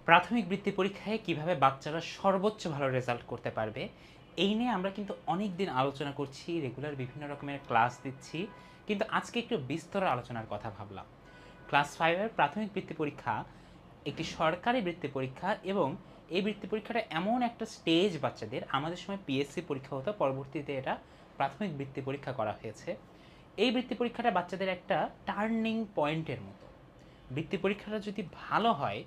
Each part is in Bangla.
প্রাথমিক বৃত্তি পরীক্ষায় কিভাবে বাচ্চারা সর্বোচ্চ ভালো রেজাল্ট করতে পারবে এই নিয়ে আমরা কিন্তু অনেক দিন আলোচনা করছি, রেগুলার বিভিন্ন রকমের ক্লাস দিচ্ছি, কিন্তু আজকে একটু বিস্তর আলোচনার কথা ভাবলাম। ক্লাস 5-এর প্রাথমিক বৃত্তি পরীক্ষা একটি সরকারি বৃত্তি পরীক্ষা, এবং এই বৃত্তি পরীক্ষাটা এমন একটা স্টেজ বাচ্চাদের, আমাদের সময় পিএসসি পরীক্ষা হতো, পরবর্তীতে এটা প্রাথমিক বৃত্তি পরীক্ষা করা হয়েছে। এই বৃত্তি পরীক্ষাটা বাচ্চাদের একটা টার্নিং পয়েন্টের মতো। বৃত্তি পরীক্ষাটা যদি ভালো হয়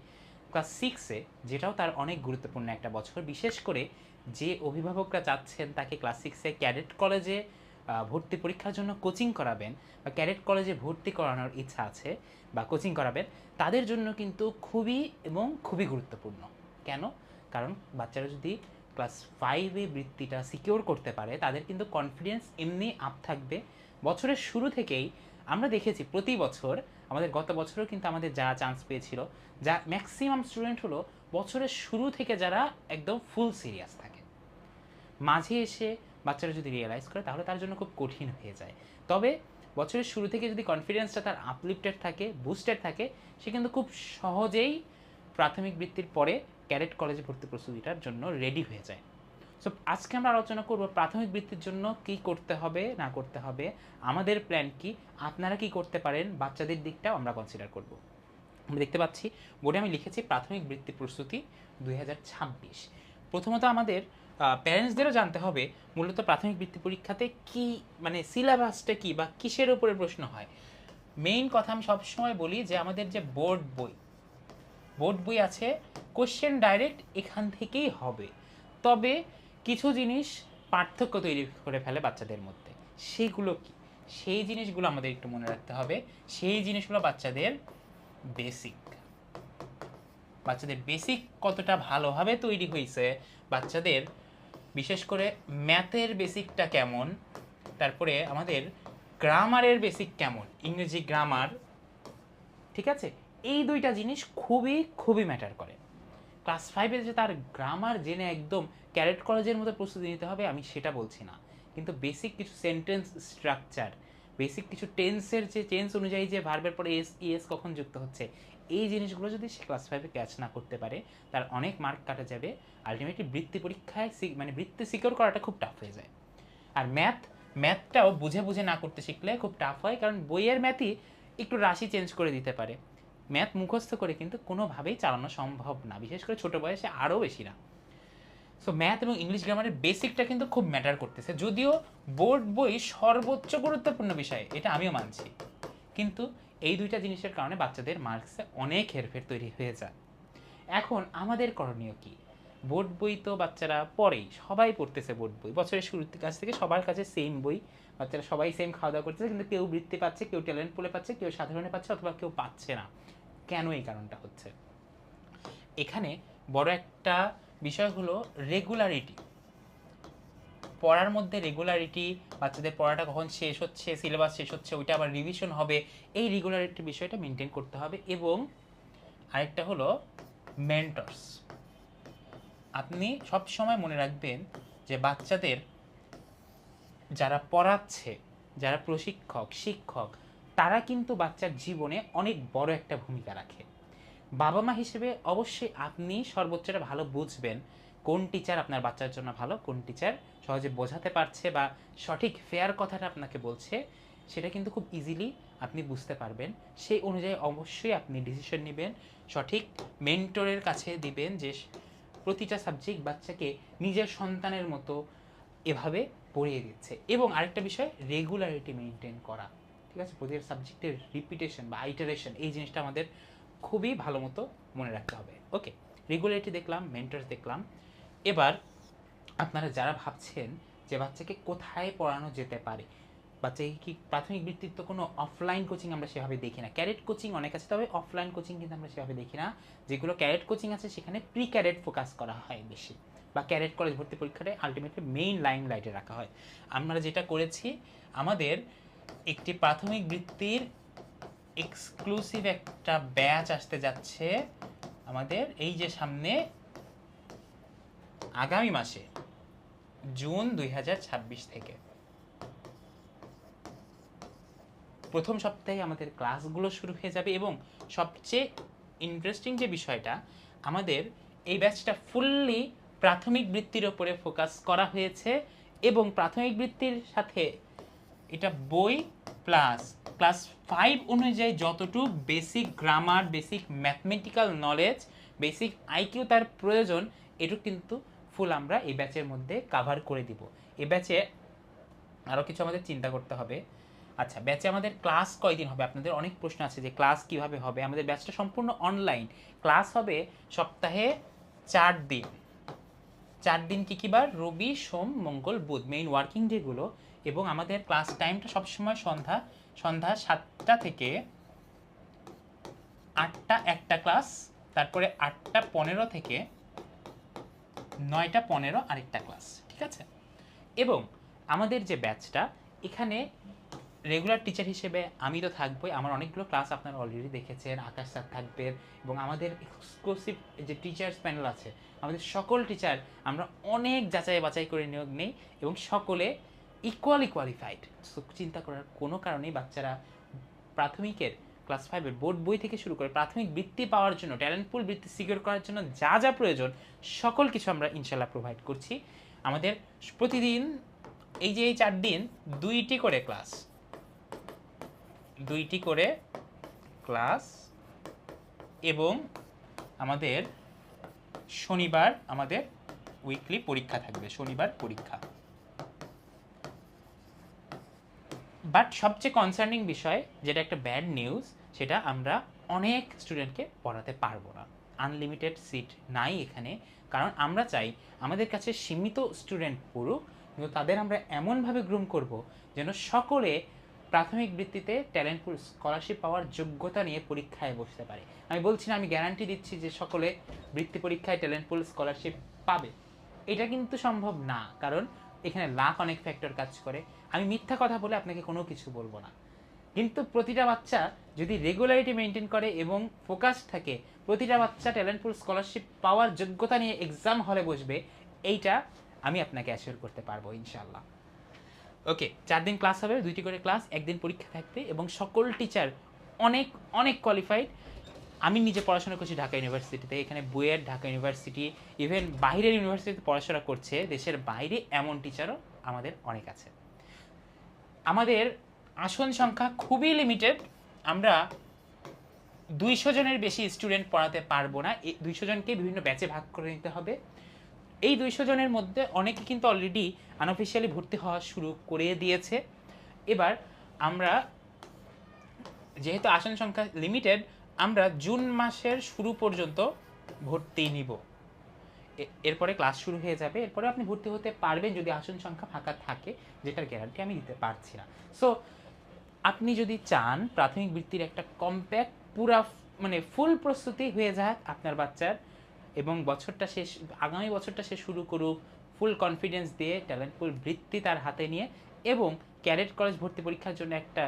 ক্লাস 6-এ, যেটাও তার অনেক গুরুত্বপূর্ণ একটা বছর, বিশেষ করে যে অভিভাবকরা চাচ্ছেন তাকে ক্লাস 6-এ ক্যাডেট কলেজে ভর্তি পরীক্ষার জন্য কোচিং করাবেন, বা ক্যাডেট কলেজে ভর্তি করানোর ইচ্ছা আছে বা কোচিং করাবেন, তাদের জন্য কিন্তু খুবই গুরুত্বপূর্ণ। কেন? কারণ বাচ্চারা যদি ক্লাস 5-এ বৃত্তিটা সিকিউর করতে পারে, তাদের কিন্তু কনফিডেন্স এমনি আপ থাকবে। বছরের শুরু থেকেই আমরা দেখেছি প্রতি বছর, আমাদের গত বছরও কিন্তু আমাদের যারা চান্স পেয়েছিল, যা ম্যাক্সিমাম স্টুডেন্ট হলো বছরের শুরু থেকে যারা একদম ফুল সিরিয়াস থাকে। মাঝে এসে বাচ্চারা যদি রিয়েলাইজ করে তাহলে তার জন্য খুব কঠিন হয়ে যায়। তবে বছরের শুরু থেকে যদি কনফিডেন্সটা তার আপলিফটেড থাকে, বুস্টেড থাকে, সে কিন্তু খুব সহজেই প্রাথমিক বৃত্তির পরে ক্যাডেট কলেজে ভর্তি প্রস্তুতিটার জন্য রেডি হয়ে যায়। সো আজকে আমরা আলোচনা করব প্রাথমিক বৃত্তির জন্য কি করতে হবে না করতে হবে, আমাদের প্ল্যান কি, আপনারা কি করতে পারেন, বাচ্চাদের দিকটাও আমরা কনসিডার করব। আমরা দেখতে পাচ্ছি বোর্ডে আমি লিখেছি প্রাথমিক বৃত্তি প্রস্তুতি 2026। প্রথমত আমাদের প্যারেন্টসদেরও জানতে হবে মূলত প্রাথমিক বৃত্তি পরীক্ষাতে কি, মানে সিলেবাসটা কি বা কিসের উপরে প্রশ্ন হয়। মেইন কথা আমি সবসময় বলি যে আমাদের যে বোর্ড বই আছে, কোশ্চেন ডাইরেক্ট এখান থেকেই হবে। তবে কিছু জিনিস পার্থক্য তৈরি করে ফেলে বাচ্চাদের মধ্যে। সেগুলো কি, সেই জিনিসগুলো আমাদের একটু মনে রাখতে হবে। সেই জিনিসগুলো বাচ্চাদের বেসিক কতটা ভালোভাবে তৈরি হয়েছে, বাচ্চাদের বিশেষ করে ম্যাথের বেসিকটা কেমন, তারপরে আমাদের গ্রামারের বেসিক কেমন, ইংরেজি গ্রামার, ঠিক আছে, এই দুইটা জিনিস খুবই ম্যাটার করে। ক্লাস 5-এ যে তার গ্রামার জেনে একদম ক্যাডেট কলেজের মতো প্রস্তুতি নিতে হবে আমি সেটা বলছি না, কিন্তু বেসিক কিছু সেন্টেন্স স্ট্রাকচার, বেসিক কিছু টেন্সের যে টেন্স অনুযায়ী যে ভার্বের পরে এস ইএস কখন যুক্ত হচ্ছে, এই জিনিসগুলো যদি সে ক্লাস 5-এ ক্যাচ না করতে পারে, তার অনেক মার্ক কাটা যাবে। আলটিমেটলি বৃত্তি পরীক্ষায় মানে বৃত্তি সিকিউর করাটা খুব টাফ হয়ে যায়। আর ম্যাথটাও বুঝে বুঝে না করতে শিখলে খুব টাফ হয়, কারণ বইয়ের ম্যাথই একটু রাশি চেঞ্জ করে দিতে পারে। ম্যাথ মুখস্থ করে কিন্তু কোনোভাবেই চালানো সম্ভব না, বিশেষ করে ছোটো বয়সে আরও বেশি না। সো ম্যাথ এবং ইংলিশ গ্রামারের বেসিকটা কিন্তু খুব ম্যাটার করতেছে, যদিও বোর্ড বই সর্বোচ্চ গুরুত্বপূর্ণ বিষয়, এটা আমিও মানছি, কিন্তু এই দুইটা জিনিসের কারণে বাচ্চাদের মার্কসে অনেক হেরফের তৈরি হয়ে যায়। এখন আমাদের করণীয় কি? বোর্ড বই তো বাচ্চারা পড়েই, সবাই পড়তেছে বোর্ড বই, বছরের শুরুর কাছ থেকে সবার কাছে সেম বই, বাচ্চারা সবাই সেম খাওয়া দাওয়া করতেছে, কিন্তু কেউ বৃত্তি পাচ্ছে, কেউ ট্যালেন্ট পুলে পাচ্ছে, কেউ সাধারণে পাচ্ছে, অথবা কেউ পাচ্ছে না। কেন এই কারণটা হচ্ছে? এখানে বড় একটা বিষয় হলো রেগুলারিটি। পড়ার মধ্যে রেগুলারিটি, বাচ্চাদের পড়াটা কখন শেষ হচ্ছে, সিলেবাস শেষ হচ্ছে, ওইটা আবার রিভিশন হবে, এই রেগুলারিটির বিষয়টা মেনটেন করতে হবে। এবং আরেকটা হলো মেন্টরস। আপনি সব সময় মনে রাখবেন যে বাচ্চাদের যারা পড়াচ্ছে, যারা প্রশিক্ষক, শিক্ষক, তারা কিন্তু বাচ্চার জীবনে অনেক বড় একটা ভূমিকা রাখে। বাবা মা হিসেবে অবশ্যই আপনি সর্বোচ্চটা ভালো বুঝবেন কোন টিচার আপনার বাচ্চার জন্য ভালো, কোন টিচার সহজে বোঝাতে পারছে বা সঠিক ফেয়ার কথাটা আপনাকে বলছে, সেটা কিন্তু খুব ইজিলি আপনি বুঝতে পারবেন। সেই অনুযায়ী অবশ্যই আপনি ডিসিশন নেবেন, সঠিক মেন্টরের কাছে দিবেন যে প্রতিটা সাবজেক্ট বাচ্চাকে নিজের সন্তানের মতো এভাবে পড়িয়ে দিচ্ছে। এবং আরেকটা বিষয়, রেগুলারিটি মেনটেন করা, ঠিক আছে, প্রতিটা সাবজেক্টের রিপিটেশন বা আইটারেশন, এই জিনিসটা আমাদের খুবই ভালো মতো মনে রাখতে হবে। ওকে, রেগুলারিটি দেখলাম, মেন্টরস দেখলাম। এবার আপনারা যারা ভাবছেন যে বাচ্চাকে কোথায় পড়ানো যেতে পারে, বাচ্চাকে কি প্রাথমিক বৃত্তির তো কোনো অফলাইন কোচিং আমরা সেভাবে দেখি না, ক্যাডেট কোচিং অনেক আছে, তবে অফলাইন কোচিং কিন্তু আমরা সেভাবে দেখি না। যেগুলো ক্যাডেট কোচিং আছে সেখানে প্রি ক্যাডেট ফোকাস করা হয় বেশি, বা ক্যাডেট কলেজ ভর্তি পরীক্ষাটাই আলটিমেটলি মেইন লাইন লাইটে রাখা হয়। আমরা যেটা করেছি, আমাদের একটি প্রাথমিক বৃত্তির এক্সক্লুসিভ একটা ব্যাচ আসতে যাচ্ছে আমাদের এই যে সামনে আগামী মাসে জুন 2026 থেকে প্রথম সপ্তাহে আমাদের ক্লাসগুলো শুরু হয়ে যাবে। এবং সবচেয়ে ইন্টারেস্টিং যে বিষয়টা, আমাদের এই ব্যাচটা ফুললি প্রাথমিক বৃত্তির ওপরে ফোকাস করা হয়েছে এবং প্রাথমিক বৃত্তির সাথে এটা বই প্লাস ক্লাস 5 অনুযায়ী যতটুকু basic grammar, basic mathematical knowledge, basic IQ তার প্রয়োজন, এটুকু কিন্তু ফুল আমরা এই ব্যাচের মধ্যে কাভার করে দিব। এই ব্যাচে আরও কিছু আমাদের চিন্তা করতে হবে। আচ্ছা, ব্যাচে আমাদের ক্লাস কয়দিন হবে? আপনাদের অনেক প্রশ্ন আছে যে ক্লাস কিভাবে হবে। আমাদের ব্যাচটা সম্পূর্ণ অনলাইন। ক্লাস হবে সপ্তাহে 4 দিন। 4 দিন কী কী বার? রবি, সোম, মঙ্গল, বুধ, মেইন ওয়ার্কিং ডেগুলো। এবং আমাদের ক্লাস টাইমটা সবসময় সন্ধ্যা 7টা থেকে 8টা একটা ক্লাস, তারপরে 8টা 15 থেকে 9টা 15 আরেকটা ক্লাস, ঠিক আছে? এবং আমাদের যে ব্যাচটা, এখানে রেগুলার টিচার হিসেবে আমি তো থাকবোই। আমার অনেকগুলো ক্লাস আপনারা অলরেডি দেখেছেন। আকাশ স্যার থাকবেন এবং আমাদের এক্সক্লুসিভ যে টিচার্স প্যানেল আছে, আমাদের সকল টিচার আমরা অনেক যাচাই বাছাই করে নিয়োগ নেই এবং সকলে ইকুয়ালি কোয়ালিফাইড। সো চিন্তা করার কোনো কারণেই বাচ্চারা প্রাথমিকের ক্লাস 5-এর বোর্ড বই থেকে শুরু করে প্রাথমিক বৃত্তি পাওয়ার জন্য, ট্যালেন্ট পুল বৃত্তি সিকিউর করার জন্য যা যা প্রয়োজন সকল কিছু আমরা ইনশাল্লাহ প্রোভাইড করছি। আমাদের প্রতিদিন এই যে এই 4 দিন 2টি করে ক্লাস এবং আমাদের শনিবার আমাদের উইকলি পরীক্ষা থাকবে, শনিবার পরীক্ষা। বাট সবচেয়ে কনসার্নিং বিষয়, যেটা একটা ব্যাড নিউজ, সেটা আমরা অনেক স্টুডেন্টকে পড়াতে পারবো না। আনলিমিটেড সিট নাই এখানে, কারণ আমরা চাই আমাদের কাছে সীমিত স্টুডেন্ট পড়ুক, কিন্তু তাদের আমরা এমনভাবে গ্রুম করব যেন সকলে প্রাথমিক বৃত্তিতে ট্যালেন্ট পুল স্কলারশিপ পাওয়ার যোগ্যতা নিয়ে পরীক্ষায় বসতে পারে। আমি বলছি না, আমি গ্যারান্টি দিচ্ছি যে সকলে বৃত্তি পরীক্ষায় ট্যালেন্ট পুল স্কলারশিপ পাবে, এটা কিন্তু সম্ভব না, কারণ এখানে লাখ অনেক ফ্যাক্টর কাজ করে। আমি মিথ্যা কথা বলে আপনাকে কোনো কিছু বলবো না, কিন্তু প্রতিটা বাচ্চা যদি রেগুলারিটি মেনটেন করে এবং ফোকাস থাকে, প্রতিটা বাচ্চা ট্যালেন্ট পুল স্কলারশিপ পাওয়ার যোগ্যতা নিয়ে এক্সাম হলে বসবে, এইটা আমি আপনাকে অ্যাসিওর করতে পারবো ইনশাল্লাহ। ওকে, 4 দিন ক্লাস হবে, 2টি করে ক্লাস, একদিন পরীক্ষা থাকবে এবং সকল টিচার অনেক অনেক কোয়ালিফাইড। আমি নিজে পড়াশোনা করছি ঢাকা ইউনিভার্সিটিতে, এখানে বুয়েট, ঢাকা ইউনিভার্সিটি, ইভেন বাইরের ইউনিভার্সিটিতে পড়াশোনা করছে, দেশের বাইরে এমন টিচারও আমাদের অনেক আছে। আমাদের আসন সংখ্যা খুবই লিমিটেড। আমরা 200 জনের বেশি স্টুডেন্ট পড়াতে পারবো না। এই 200 জনকে বিভিন্ন ব্যাচে ভাগ করে নিতে হবে। এই 200 জনের মধ্যে অনেকে কিন্তু অলরেডি আনঅফিসিয়ালি ভর্তি হওয়া শুরু করে দিয়েছে। এবার আমরা যেহেতু আসন সংখ্যা লিমিটেড, আমরা জুন মাসের শুরু পর্যন্ত ভর্তি নিব। এরপরে ক্লাস শুরু হয়ে যাবে, এরপরে আপনি ভর্তি হতে পারবেন যদি আসন সংখ্যা ফাঁকা থাকে, যেটার গ্যারান্টি আমি দিতে পারছি না। সো আপনি যদি চান প্রাথমিক বৃত্তির একটা কম্প্যাক্ট পুরা মানে ফুল প্রস্তুতি হয়ে যাক আপনার বাচ্চার, এবং আগামী বছরটা সে শুরু করুক ফুল কনফিডেন্স দিয়ে, ট্যালেন্ট পুল বৃত্তি তার হাতে নিয়ে, এবং ক্যাডেট কলেজ ভর্তি পরীক্ষার জন্য একটা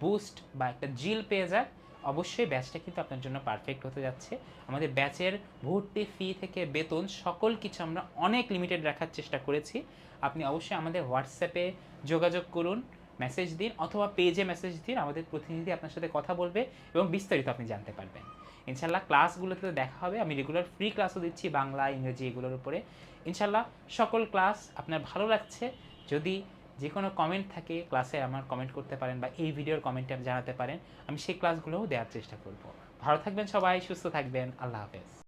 বুস্ট বা একটা জিল পেয়ে যাক, অবশ্যই ব্যাচটা কিন্তু আপনার জন্য পারফেক্ট হতে যাচ্ছে। আমাদের ব্যাচের ভর্তি ফি থেকে বেতন সকল কিছু আমরা অনেক লিমিটেড রাখার চেষ্টা করেছি। আপনি অবশ্যই আমাদের হোয়াটসঅ্যাপে যোগাযোগ করুন, মেসেজ দিন, অথবা পেজে মেসেজ দিন, আমাদের প্রতিনিধি আপনার সাথে কথা বলবে এবং বিস্তারিত আপনি জানতে পারবেন। ইনশাল্লাহ ক্লাসগুলোতে দেখা হবে। আমি রেগুলার ফ্রি ক্লাসও দিচ্ছি বাংলা, ইংরেজি এগুলোর উপরে। ইনশাল্লাহ সকল ক্লাস আপনার ভালো লাগছে। যদি যে কোনো কমেন্ট থাকে ক্লাসে আমার কমেন্ট করতে পারেন, বা এই ভিডিওর কমেন্টে জানাতে পারেন, আমি সেই ক্লাসগুলোও দেওয়ার চেষ্টা করব। ভালো থাকবেন সবাই, সুস্থ থাকবেন, আল্লাহ হাফেজ।